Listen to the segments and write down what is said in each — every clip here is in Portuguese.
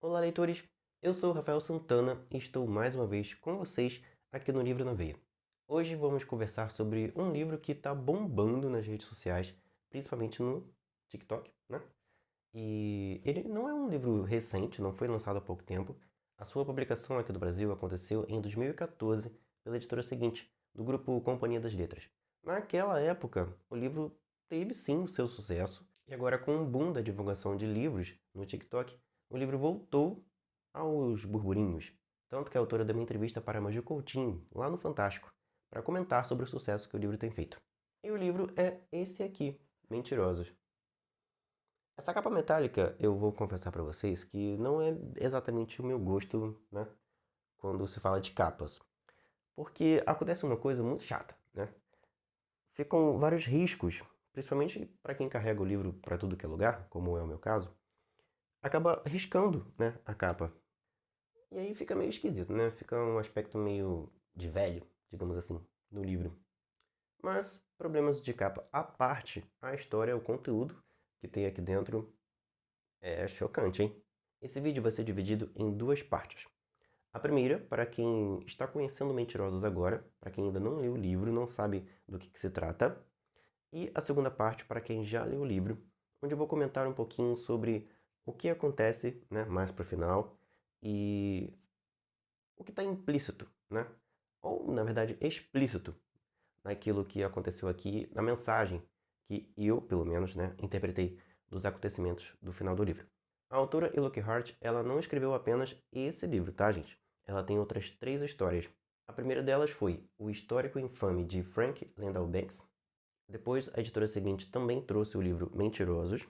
Olá, leitores! Eu sou o Rafael Santana e estou mais uma vez com vocês aqui no Livro na Veia. Hoje vamos conversar sobre um livro que está bombando nas redes sociais, principalmente no TikTok, né? E ele não é um livro recente, não foi lançado há pouco tempo. A sua publicação aqui do Brasil aconteceu em 2014 pela editora seguinte, do grupo Companhia das Letras. Naquela época, o livro teve sim o seu sucesso, e agora com o boom da divulgação de livros no TikTok, o livro voltou aos burburinhos. Tanto que a autora deu uma entrevista para a Maju Coutinho, lá no Fantástico, para comentar sobre o sucesso que o livro tem feito. E o livro é esse aqui, Mentirosos. Essa capa metálica, eu vou confessar para vocês que não é exatamente o meu gosto, né, quando se fala de capas. Porque acontece uma coisa muito chata, né? Ficam vários riscos, principalmente para quem carrega o livro para tudo que é lugar, como é o meu caso, acaba riscando, né, a capa. E aí fica meio esquisito, né? Fica um aspecto meio de velho, digamos assim, no livro. Mas problemas de capa à parte, a história, o conteúdo que tem aqui dentro é chocante, hein? Esse vídeo vai ser dividido em duas partes. A primeira, para quem está conhecendo Mentirosos agora, para quem ainda não leu o livro, não sabe do que se trata. E a segunda parte, para quem já leu o livro, onde eu vou comentar um pouquinho sobre o que acontece, né, mais para o final e o que está implícito, né? Ou, na verdade, explícito naquilo que aconteceu aqui, na mensagem que eu, pelo menos, né, interpretei dos acontecimentos do final do livro. A autora Ilke Hart, ela não escreveu apenas esse livro, tá, gente? Ela tem outras 3 histórias. A primeira delas foi O Histórico Infame de Frank Landau Banks. Depois, a editora seguinte também trouxe o livro Mentirosos.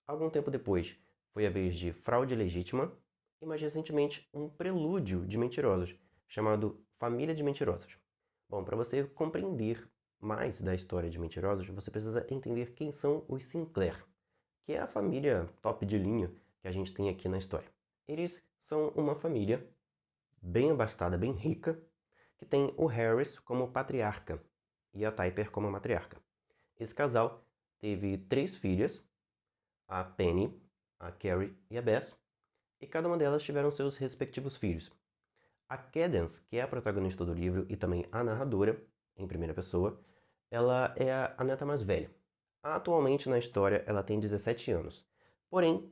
Algum tempo depois, foi a vez de Fraude Legítima. E mais recentemente, um prelúdio de Mentirosos, chamado Família de Mentirosos. Bom, para você compreender mais da história de Mentirosos, você precisa entender quem são os Sinclair, que é a família top de linha que a gente tem aqui na história. Eles são uma família bem abastada, bem rica, que tem o Harris como patriarca e a Typer como matriarca. Esse casal teve 3 filhas, a Penny, a Carrie e a Bess, e cada uma delas tiveram seus respectivos filhos. A Cadence, que é a protagonista do livro e também a narradora, em primeira pessoa, ela é a neta mais velha. Atualmente na história ela tem 17 anos. Porém,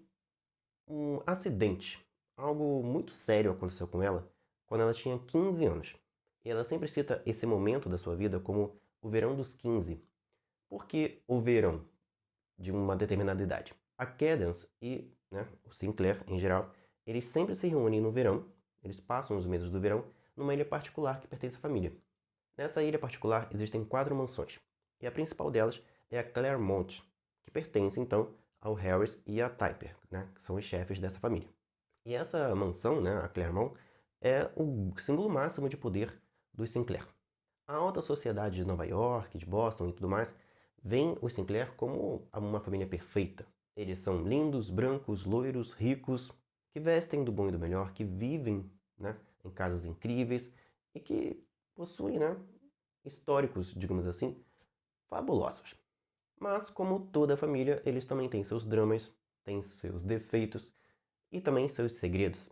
um acidente, algo muito sério aconteceu com ela quando ela tinha 15 anos. E ela sempre cita esse momento da sua vida como o verão dos 15. Por que o verão de uma determinada idade? A Cadence e, né, o Sinclair em geral, eles sempre se reúnem no verão, eles passam os meses do verão numa ilha particular que pertence à família. Nessa ilha particular existem 4 mansões, e a principal delas é a Claremont, que pertence então ao Harris e à Typer, né, que são os chefes dessa família. E essa mansão, né, a Claremont, é o símbolo máximo de poder dos Sinclair. A alta sociedade de Nova York, de Boston e tudo mais, vê os Sinclair como uma família perfeita. Eles são lindos, brancos, loiros, ricos, que vestem do bom e do melhor, que vivem, né, em casas incríveis e que possuem, né, históricos, digamos assim, fabulosos. Mas, como toda família, eles também têm seus dramas, têm seus defeitos e também seus segredos.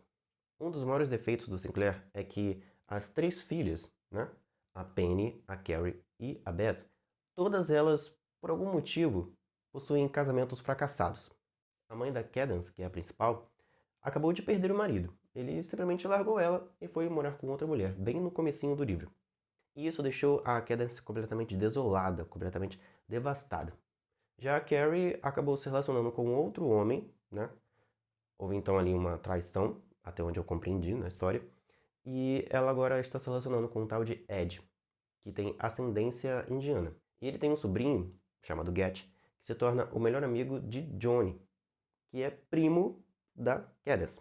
Um dos maiores defeitos do Sinclair é que as 3 filhas, né, a Penny, a Carrie e a Bess, todas elas, por algum motivo, possuem casamentos fracassados. A mãe da Cadence, que é a principal, acabou de perder o marido. Ele simplesmente largou ela e foi morar com outra mulher, bem no comecinho do livro. E isso deixou a Cadence completamente desolada, completamente devastada. Já a Carrie acabou se relacionando com outro homem, né? Houve então ali uma traição, até onde eu compreendi na história. E ela agora está se relacionando com um tal de Ed, que tem ascendência indiana. E ele tem um sobrinho, chamado Get, que se torna o melhor amigo de Johnny, que é primo da Cadence.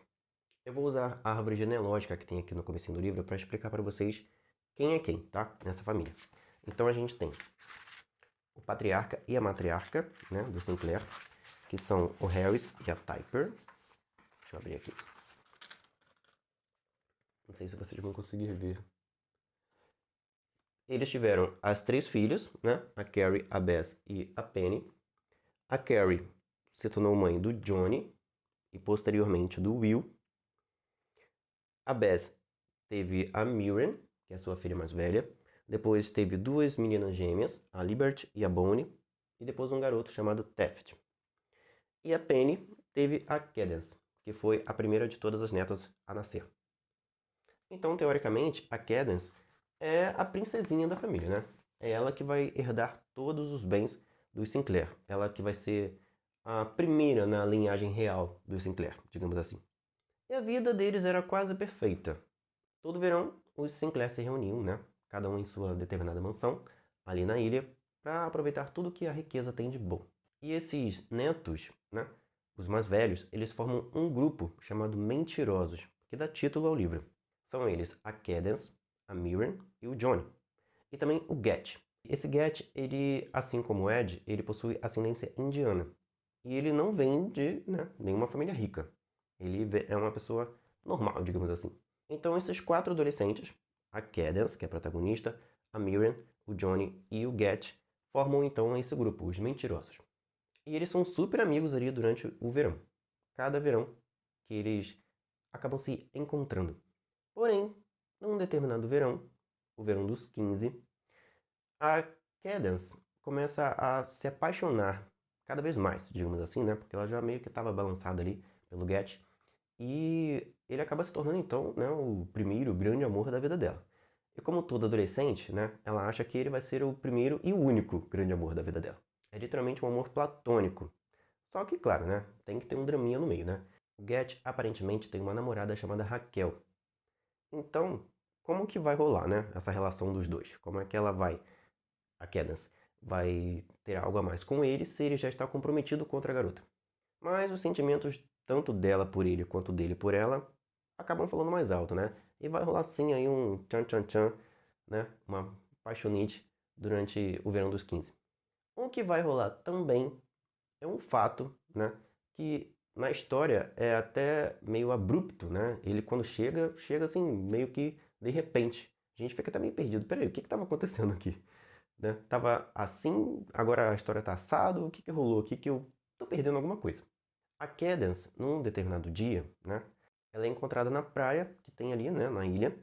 Eu vou usar a árvore genealógica que tem aqui no comecinho do livro para explicar para vocês quem é quem, tá? Nessa família. Então a gente tem o patriarca e a matriarca, né, do Sinclair, que são o Harris e a Typer. Deixa eu abrir aqui. Não sei se vocês vão conseguir ver. Eles tiveram as 3 filhas, né? A Carrie, a Bess e a Penny. A Carrie se tornou mãe do Johnny e posteriormente do Will. A Bess teve a Miriam, que é a sua filha mais velha. Depois teve duas meninas gêmeas, a Liberty e a Bonnie. E depois um garoto chamado Taft. E a Penny teve a Cadence, que foi a primeira de todas as netas a nascer. Então, teoricamente, a Cadence é a princesinha da família, né? É ela que vai herdar todos os bens dos Sinclair. Ela que vai ser a primeira na linhagem real dos Sinclair, digamos assim. E a vida deles era quase perfeita. Todo verão, os Sinclair se reuniam, né? Cada um em sua determinada mansão, ali na ilha, para aproveitar tudo que a riqueza tem de bom. E esses netos, né? Os mais velhos, eles formam um grupo chamado Mentirosos, que dá título ao livro. São eles a Cadence, a Miriam e o Johnny. E também o Get. Esse Get, ele, assim como o Ed, ele possui ascendência indiana. E ele não vem de, né, nenhuma família rica. Ele é uma pessoa normal, digamos assim. Então esses quatro adolescentes, a Cadence, que é a protagonista, a Miriam, o Johnny e o Get, formam então esse grupo, os Mentirosos. E eles são super amigos ali durante o verão. Cada verão que eles acabam se encontrando. Porém, num determinado verão, o verão dos 15, a Cadence começa a se apaixonar cada vez mais, digamos assim, né? Porque ela já meio que estava balançada ali pelo Get. E ele acaba se tornando, então, né, o primeiro grande amor da vida dela. E como toda adolescente, né, ela acha que ele vai ser o primeiro e o único grande amor da vida dela. É literalmente um amor platônico. Só que, claro, né, tem que ter um draminha no meio, né? O Get aparentemente tem uma namorada chamada Raquel. Então, como que vai rolar, né, essa relação dos dois? Como é que a Cadence, vai ter algo a mais com ele se ele já está comprometido contra a garota? Mas os sentimentos, tanto dela por ele quanto dele por ela, acabam falando mais alto, né? E vai rolar sim aí um tchan-tchan-tchan, né? Uma paixonite durante o verão dos 15. O que vai rolar também é um fato, né? Que na história é até meio abrupto, né? Ele quando chega, chega assim, meio que de repente. A gente fica até meio perdido. Peraí, o que estava acontecendo aqui? Né? Tava assim, agora a história tá assado, o que rolou aqui que eu tô perdendo alguma coisa. A Cadence, num determinado dia, né, ela é encontrada na praia que tem ali, né, na ilha.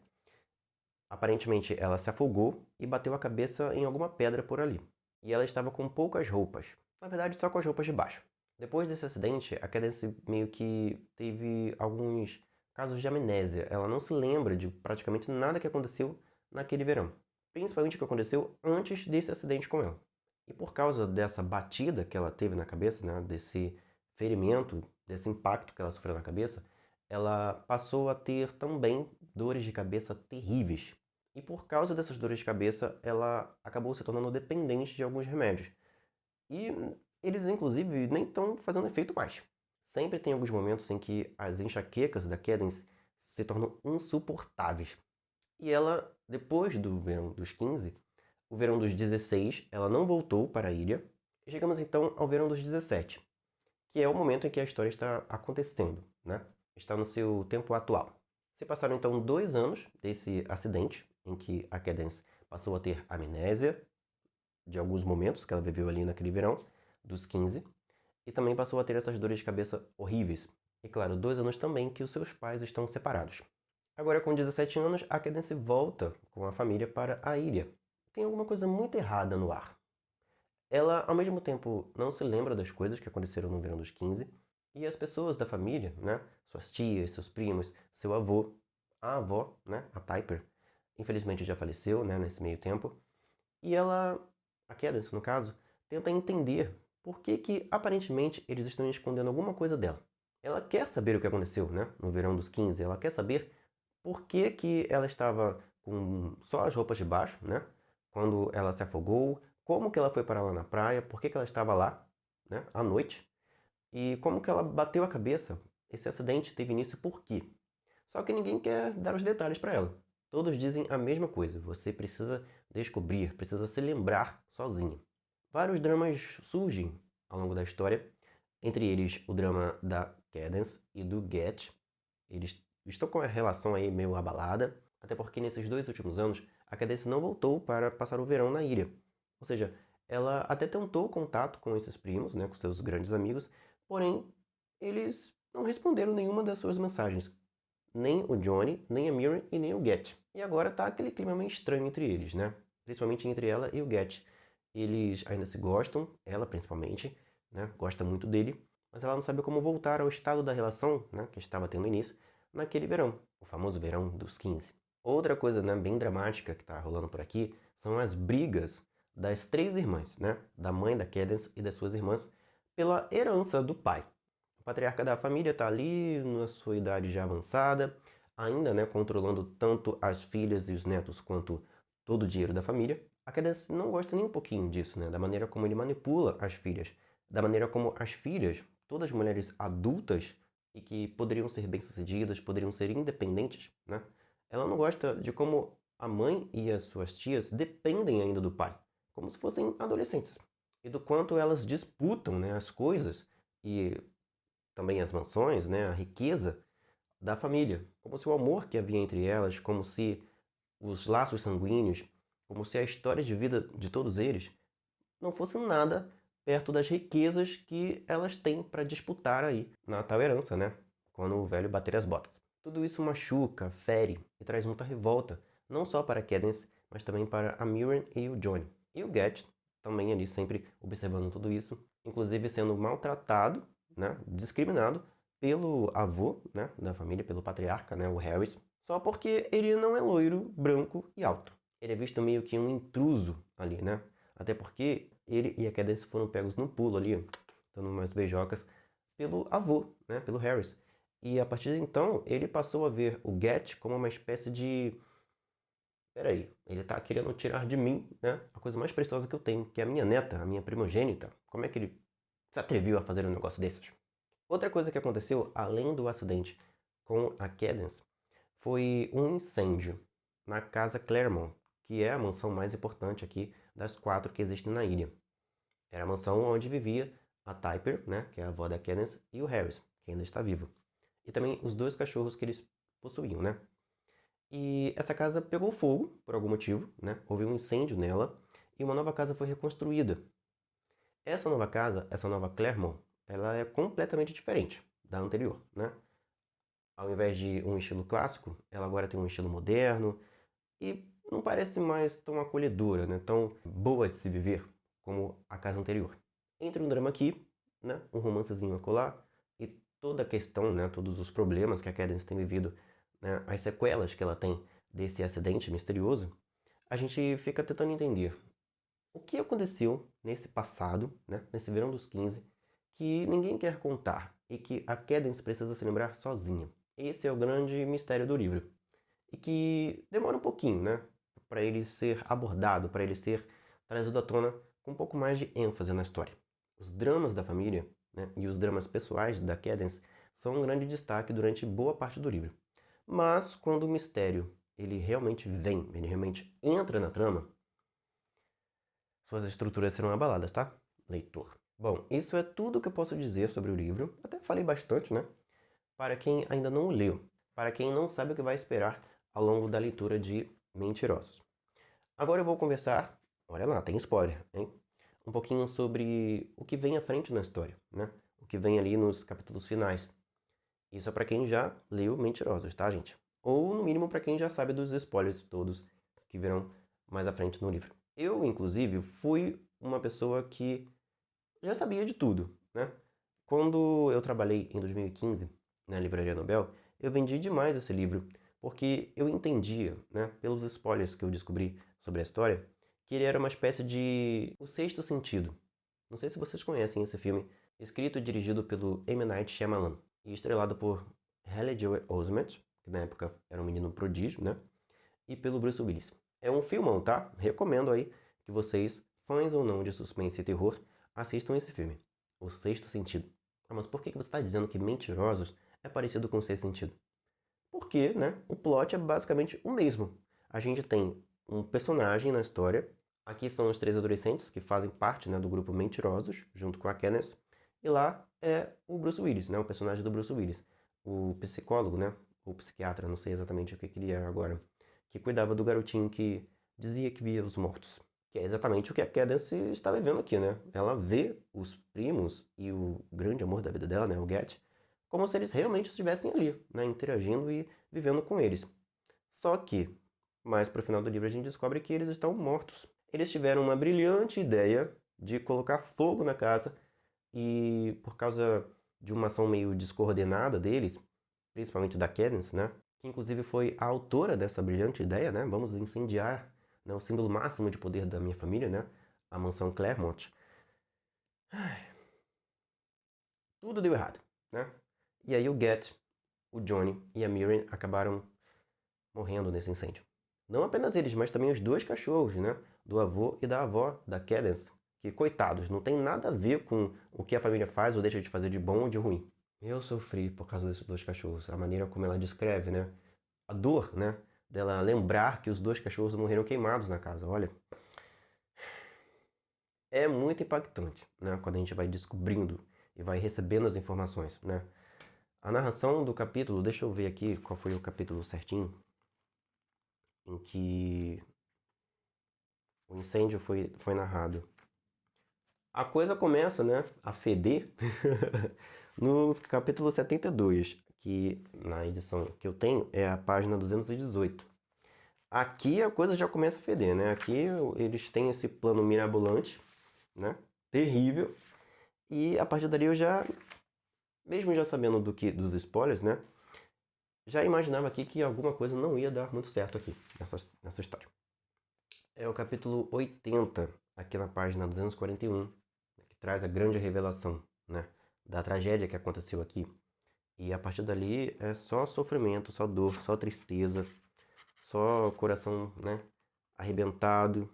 Aparentemente, ela se afogou e bateu a cabeça em alguma pedra por ali. E ela estava com poucas roupas. Na verdade, só com as roupas de baixo. Depois desse acidente, a Cadence meio que teve alguns casos de amnésia. Ela não se lembra de praticamente nada que aconteceu naquele verão. Principalmente o que aconteceu antes desse acidente com ela. E por causa dessa batida que ela teve na cabeça, né, desse ferimento, desse impacto que ela sofreu na cabeça, ela passou a ter também dores de cabeça terríveis. E por causa dessas dores de cabeça, ela acabou se tornando dependente de alguns remédios. E eles, inclusive, nem estão fazendo efeito mais. Sempre tem alguns momentos em que as enxaquecas da Cadence se tornam insuportáveis. E ela, depois do verão dos 15, o verão dos 16, ela não voltou para a ilha. E chegamos então ao verão dos 17, que é o momento em que a história está acontecendo, né? Está no seu tempo atual. Se passaram então 2 anos desse acidente, em que a Cadence passou a ter amnésia de alguns momentos que ela viveu ali naquele verão, dos 15, e também passou a ter essas dores de cabeça horríveis. E claro, 2 anos também que os seus pais estão separados. Agora, com 17 anos, a Cadence volta com a família para a ilha. Tem alguma coisa muito errada no ar. Ela, ao mesmo tempo, não se lembra das coisas que aconteceram no verão dos 15, e as pessoas da família, né, suas tias, seus primos, seu avô, a avó, né, a Typer, infelizmente já faleceu, né, nesse meio tempo, e ela, a Cadence, no caso, tenta entender por que que, aparentemente, eles estão escondendo alguma coisa dela. Ela quer saber o que aconteceu, né, no verão dos 15, ela quer saber por que que ela estava com só as roupas de baixo, né, quando ela se afogou, como que ela foi parar lá na praia, por que que ela estava lá, né, à noite, e como que ela bateu a cabeça. Esse acidente teve início por quê? Só que ninguém quer dar os detalhes para ela. Todos dizem a mesma coisa, você precisa descobrir, precisa se lembrar sozinho. Vários dramas surgem ao longo da história, entre eles o drama da Cadence e do Get. Eles estão com a relação aí meio abalada, até porque nesses 2 últimos anos a Cadence não voltou para passar o verão na ilha. Ou seja, ela até tentou contato com esses primos, né, com seus grandes amigos, porém eles não responderam nenhuma das suas mensagens. Nem o Johnny, nem a Miriam e nem o Get. E agora tá aquele clima meio estranho entre eles, né? Principalmente entre ela e o Get. Eles ainda se gostam, ela principalmente, né? Gosta muito dele, mas ela não sabe como voltar ao estado da relação, né? Que estava tendo início naquele verão, o famoso verão dos 15. Outra coisa, né, bem dramática que tá rolando por aqui são as brigas das três irmãs, né? Da mãe da Cadence e das suas irmãs pela herança do pai. O patriarca da família está ali na sua idade já avançada, ainda, né, controlando tanto as filhas e os netos quanto todo o dinheiro da família. A Cadence não gosta nem um pouquinho disso, né, da maneira como ele manipula as filhas, da maneira como as filhas, todas mulheres adultas e que poderiam ser bem-sucedidas, poderiam ser independentes, né? Ela não gosta de como a mãe e as suas tias dependem ainda do pai, como se fossem adolescentes, e do quanto elas disputam, né, as coisas e também as mansões, né, a riqueza da família, como se o amor que havia entre elas, como se os laços sanguíneos, como se a história de vida de todos eles não fosse nada perto das riquezas que elas têm para disputar aí na tal herança, né? Quando o velho bater as botas. Tudo isso machuca, fere e traz muita revolta, não só para Cadence, mas também para a Miriam e o Johnny. E o Get também ali sempre observando tudo isso, inclusive sendo maltratado, né, discriminado pelo avô, né, da família, pelo patriarca, né, o Harris, só porque ele não é loiro, branco e alto. Ele é visto meio que um intruso ali, né? Até porque ele e a Cadence foram pegos no pulo ali, dando umas beijocas, pelo avô, né, pelo Harris. E a partir de então, ele passou a ver o Get como uma espécie de... Peraí, ele tá querendo tirar de mim, né, a coisa mais preciosa que eu tenho, que é a minha neta, a minha primogênita. Como é que ele se atreviu a fazer um negócio desses? Outra coisa que aconteceu, além do acidente com a Cadence, foi um incêndio na casa Claremont, que é a mansão mais importante aqui das 4 que existem na ilha. Era a mansão onde vivia a Typer, né, que é a avó da Cadence, e o Harris, que ainda está vivo. E também os 2 cachorros que eles possuíam, né? E essa casa pegou fogo, por algum motivo, né? Houve um incêndio nela e uma nova casa foi reconstruída. Essa nova casa, essa nova Claremont, ela é completamente diferente da anterior, né? Ao invés de um estilo clássico, ela agora tem um estilo moderno e não parece mais tão acolhedora, né? Tão boa de se viver como a casa anterior. Entra um drama aqui, né? Um romancezinho acolá e toda a questão, né? Todos os problemas que a Cadence tem vivido, né? As sequelas que ela tem desse acidente misterioso, a gente fica tentando entender o que aconteceu nesse passado, né? Nesse verão dos 15, que ninguém quer contar e que a Cadence precisa se lembrar sozinha. Esse é o grande mistério do livro. E que demora um pouquinho, né? Para ele ser abordado, para ele ser trazido à tona com um pouco mais de ênfase na história. Os dramas da família, né, e os dramas pessoais da Cadence são um grande destaque durante boa parte do livro. Mas quando o mistério ele realmente vem, ele realmente entra na trama, suas estruturas serão abaladas, tá, leitor? Bom, isso é tudo que eu posso dizer sobre o livro. Até falei bastante, né? Para quem ainda não o leu, para quem não sabe o que vai esperar ao longo da leitura de Mentirosos. Agora eu vou conversar, olha lá, tem spoiler, hein? Um pouquinho sobre o que vem à frente na história, né? O que vem ali nos capítulos finais. Isso é para quem já leu Mentirosos, tá, gente? Ou, no mínimo, para quem já sabe dos spoilers todos que virão mais à frente no livro. Eu, inclusive, fui uma pessoa que já sabia de tudo, né? Quando eu trabalhei em 2015 na Livraria Nobel, eu vendi demais esse livro, porque eu entendia, né, pelos spoilers que eu descobri sobre a história, que ele era uma espécie de O Sexto Sentido. Não sei se vocês conhecem esse filme, escrito e dirigido pelo M. Night Shyamalan e estrelado por Haley Joel Osment, que na época era um menino prodígio, né, e pelo Bruce Willis. É um filmão, tá? Recomendo aí que vocês, fãs ou não de suspense e terror, assistam esse filme, O Sexto Sentido. Ah, mas por que você está dizendo que Mentirosos é parecido com O Sexto Sentido? Porque, né, o plot é basicamente o mesmo. A gente tem um personagem na história, aqui são os 3 adolescentes que fazem parte, né, do grupo Mentirosos, junto com a Kenneth, e lá é o Bruce Willis, né, o personagem do Bruce Willis, o psicólogo, né, ou psiquiatra, não sei exatamente o que ele é agora, que cuidava do garotinho que dizia que via os mortos. Que é exatamente o que a Cadence está vivendo aqui, né? Ela vê os primos e o grande amor da vida dela, né, o Get, como se eles realmente estivessem ali, né, interagindo e vivendo com eles. Só que, mais para o final do livro, a gente descobre que eles estão mortos. Eles tiveram uma brilhante ideia de colocar fogo na casa e, por causa de uma ação meio descoordenada deles, principalmente da Cadence, né, que inclusive foi a autora dessa brilhante ideia, né, vamos incendiar, né, o símbolo máximo de poder da minha família, né, a mansão Claremont. Tudo deu errado, né? E aí o Get, o Johnny e a Miriam acabaram morrendo nesse incêndio. Não apenas eles, mas também os dois cachorros, né? Do avô e da avó da Cadence. Que, coitados, não tem nada a ver com o que a família faz ou deixa de fazer de bom ou de ruim. Eu sofri por causa desses dois cachorros. A maneira como ela descreve, né? A dor, né? Dela lembrar que os dois cachorros morreram queimados na casa. Olha, é muito impactante, né? Quando a gente vai descobrindo e vai recebendo as informações, né? A narração do capítulo, deixa eu ver aqui qual foi o capítulo certinho, em que o incêndio foi narrado. A coisa começa, né, a feder no capítulo 72, que na edição que eu tenho é a página 218. Aqui a coisa já começa a feder, né? Aqui eles têm esse plano mirabolante, né? Terrível. E a partir dali eu já, mesmo já sabendo dos spoilers, né? Já imaginava aqui que alguma coisa não ia dar muito certo aqui, nessa história. É o capítulo 80, aqui na página 241, que traz a grande revelação, né, da tragédia que aconteceu aqui. E a partir dali é só sofrimento, só dor, só tristeza, só coração, né, arrebentado.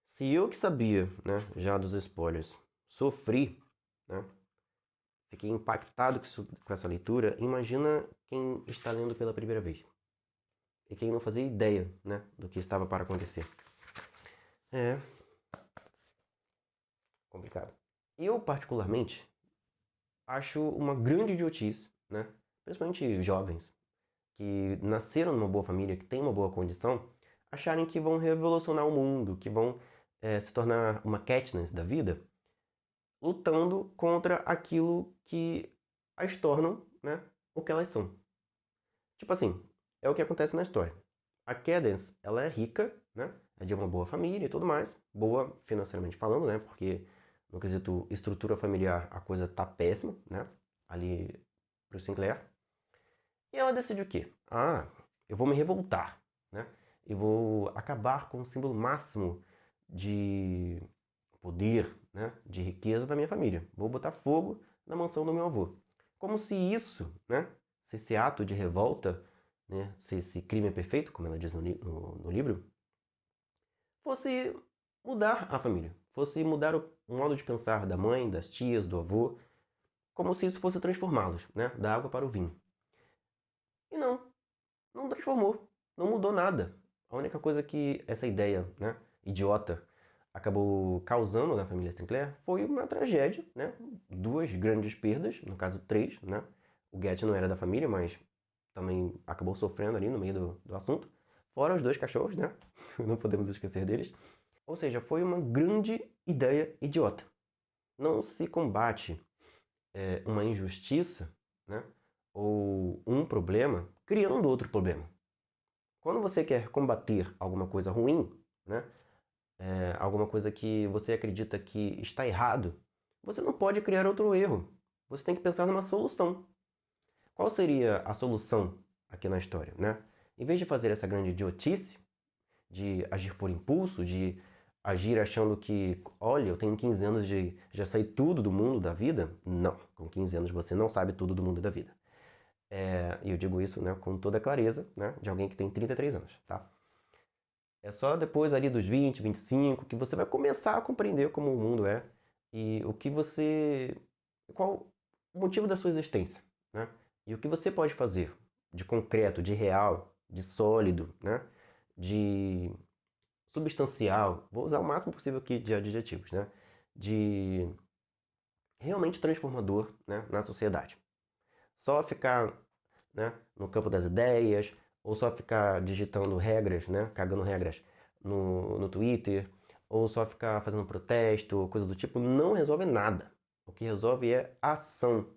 Se eu que sabia, né, já dos spoilers, sofri, né, fiquei impactado com essa leitura, imagina quem está lendo pela primeira vez. E quem não fazia ideia, né, do que estava para acontecer. É complicado. Eu, particularmente, acho uma grande idiotice, né, principalmente jovens, que nasceram numa boa família, que têm uma boa condição, acharem que vão revolucionar o mundo, que vão se tornar uma Katniss da vida, lutando contra aquilo que as tornam, né, o que elas são. Tipo assim, é o que acontece na história. A Cadence, ela é rica, né? É de uma boa família e tudo mais. Boa financeiramente falando, né? Porque no quesito estrutura familiar a coisa tá péssima, né? Ali pro Sinclair. E ela decide o quê? Ah, eu vou me revoltar, né? Eu vou acabar com o símbolo máximo de poder, né? De riqueza da minha família. Vou botar fogo na mansão do meu avô. Como se isso, né? Se esse ato de revolta, né? Se esse crime é perfeito, como ela diz no livro, fosse mudar a família. Fosse mudar o modo de pensar da mãe, das tias, do avô. Como se isso fosse transformá-los, né? Da água para o vinho. E não transformou. Não mudou nada. A única coisa que essa ideia, né? Idiota acabou causando na família Sinclair foi uma tragédia, né? Duas grandes perdas, no caso três, né? O Get não era da família, mas também acabou sofrendo ali no meio do assunto. Fora os dois cachorros, né? Não podemos esquecer deles. Ou seja, foi uma grande ideia idiota. Não se combate uma injustiça, né? Ou um problema criando outro problema. Quando você quer combater alguma coisa ruim, né? Alguma coisa que você acredita que está errado, você não pode criar outro erro. Você tem que pensar numa solução. Qual seria a solução aqui na história, né? Em vez de fazer essa grande idiotice, de agir por impulso, de agir achando que, olha, eu tenho 15 anos de já sei tudo do mundo da vida. Não, com 15 anos você não sabe tudo do mundo da vida. E eu digo isso, né, com toda a clareza, né, de alguém que tem 33 anos, tá? É só depois ali dos 20, 25 que você vai começar a compreender como o mundo é e o que você... qual o motivo da sua existência, né? E o que você pode fazer de concreto, de real, de sólido, né? De substancial, vou usar o máximo possível aqui de adjetivos, né? De realmente transformador, né, na sociedade. Só ficar, né, no campo das ideias, ou só ficar digitando regras, né, cagando regras no Twitter, ou só ficar fazendo protesto, coisa do tipo, não resolve nada. O que resolve é ação.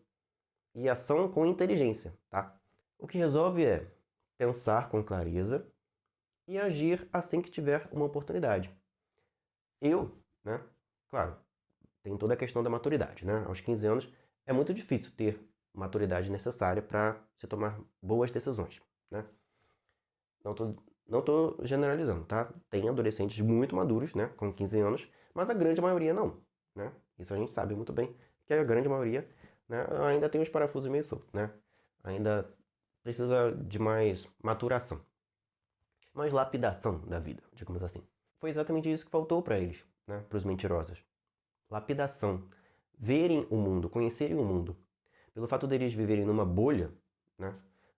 e ação com inteligência, tá? O que resolve é pensar com clareza e agir assim que tiver uma oportunidade. Eu, né, claro, tem toda a questão da maturidade, né? Aos 15 anos é muito difícil ter maturidade necessária para se tomar boas decisões, né? Não tô, não tô generalizando, tá? Tem adolescentes muito maduros, né, com 15 anos, mas a grande maioria não, né? Isso a gente sabe muito bem, que a grande maioria, né, ainda tem os parafusos meio soltos, né? Ainda precisa de mais maturação, mais lapidação da vida, digamos assim. Foi exatamente isso que faltou para eles, né, para os mentirosos. Lapidação. Verem o mundo, conhecerem o mundo. Pelo fato deles viverem numa bolha, né,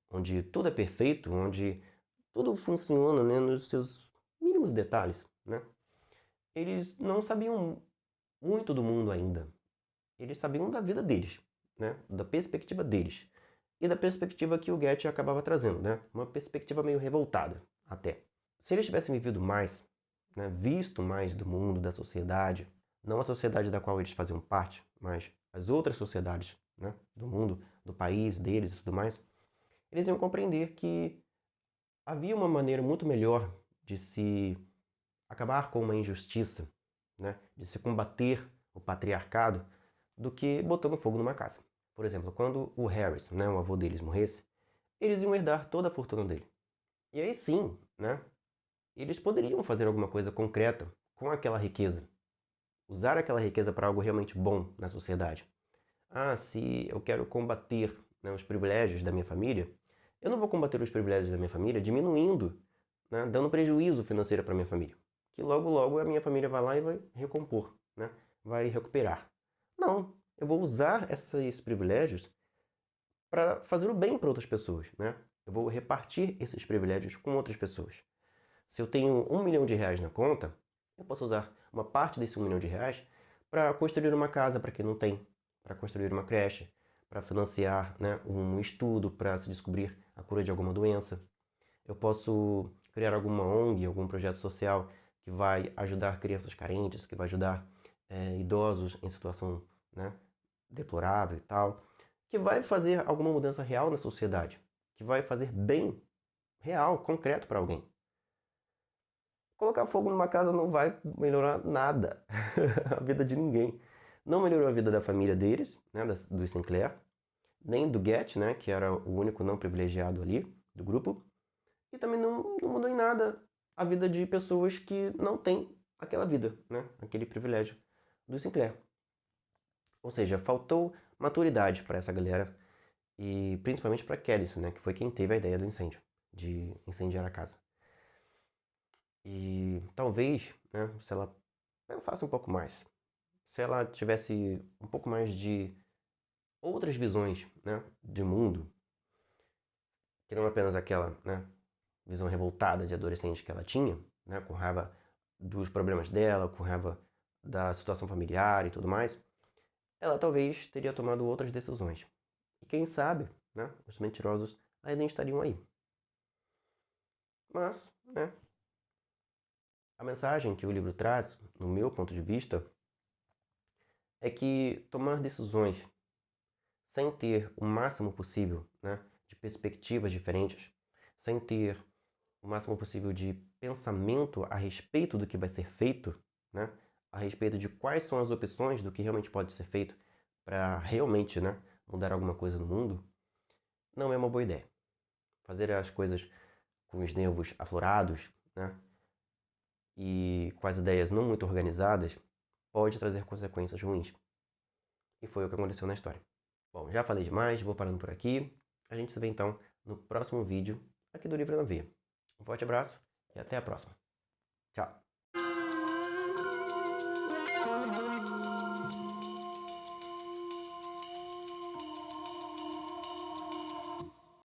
onde tudo é perfeito, onde tudo funciona, né, nos seus mínimos detalhes, né? Eles não sabiam muito do mundo ainda. Eles sabiam da vida deles, né? Da perspectiva deles. E da perspectiva que o Goethe acabava trazendo, né? Uma perspectiva meio revoltada, até. Se eles tivessem vivido mais, né, visto mais do mundo, da sociedade, não a sociedade da qual eles faziam parte, mas as outras sociedades, né, do mundo, do país deles e tudo mais, eles iam compreender que havia uma maneira muito melhor de se acabar com uma injustiça, né, de se combater o patriarcado, do que botando fogo numa casa. Por exemplo, quando o Harris, né, o avô deles, morresse, eles iam herdar toda a fortuna dele. E aí sim, né, eles poderiam fazer alguma coisa concreta com aquela riqueza. Usar aquela riqueza para algo realmente bom na sociedade. Ah, se eu quero combater, né, os privilégios da minha família, eu não vou combater os privilégios da minha família diminuindo, né, dando prejuízo financeiro para minha família. Que logo logo a minha família vai lá e vai recompor, né, vai recuperar. Não, eu vou usar esses privilégios para fazer o bem para outras pessoas, né? Eu vou repartir esses privilégios com outras pessoas. Se eu tenho R$ 1 milhão na conta, eu posso usar uma parte desse R$ 1 milhão para construir uma casa para quem não tem, para construir uma creche, para financiar, né, um estudo para se descobrir a cura de alguma doença. Eu posso criar alguma ONG, algum projeto social que vai ajudar crianças carentes, que vai ajudar idosos em situação, né, deplorável e tal, que vai fazer alguma mudança real na sociedade, que vai fazer bem real, concreto para alguém. Colocar fogo numa casa não vai melhorar nada a vida de ninguém. Não melhorou a vida da família deles, né, do Sinclair, nem do Get, né, que era o único não privilegiado ali do grupo, e também não mudou em nada a vida de pessoas que não têm aquela vida, né, aquele privilégio do Sinclair. Ou seja, faltou maturidade para essa galera e principalmente para Kelly, né, que foi quem teve a ideia do incêndio, de incendiar a casa. E talvez, né, se ela pensasse um pouco mais, se ela tivesse um pouco mais de outras visões, né, de mundo, que não apenas aquela, né, visão revoltada de adolescente que ela tinha, né, com raiva dos problemas dela, com raiva da situação familiar e tudo mais, ela talvez teria tomado outras decisões. E quem sabe, né, os mentirosos ainda estariam aí. Mas, né, a mensagem que o livro traz, no meu ponto de vista, é que tomar decisões sem ter o máximo possível, né, de perspectivas diferentes, sem ter o máximo possível de pensamento a respeito do que vai ser feito, né, a respeito de quais são as opções do que realmente pode ser feito para realmente, né, mudar alguma coisa no mundo, não é uma boa ideia. Fazer as coisas com os nervos aflorados, né, e com as ideias não muito organizadas pode trazer consequências ruins. E foi o que aconteceu na história. Bom, já falei demais, vou parando por aqui. A gente se vê então no próximo vídeo aqui do Livro na Veia. Um forte abraço e até a próxima. Tchau!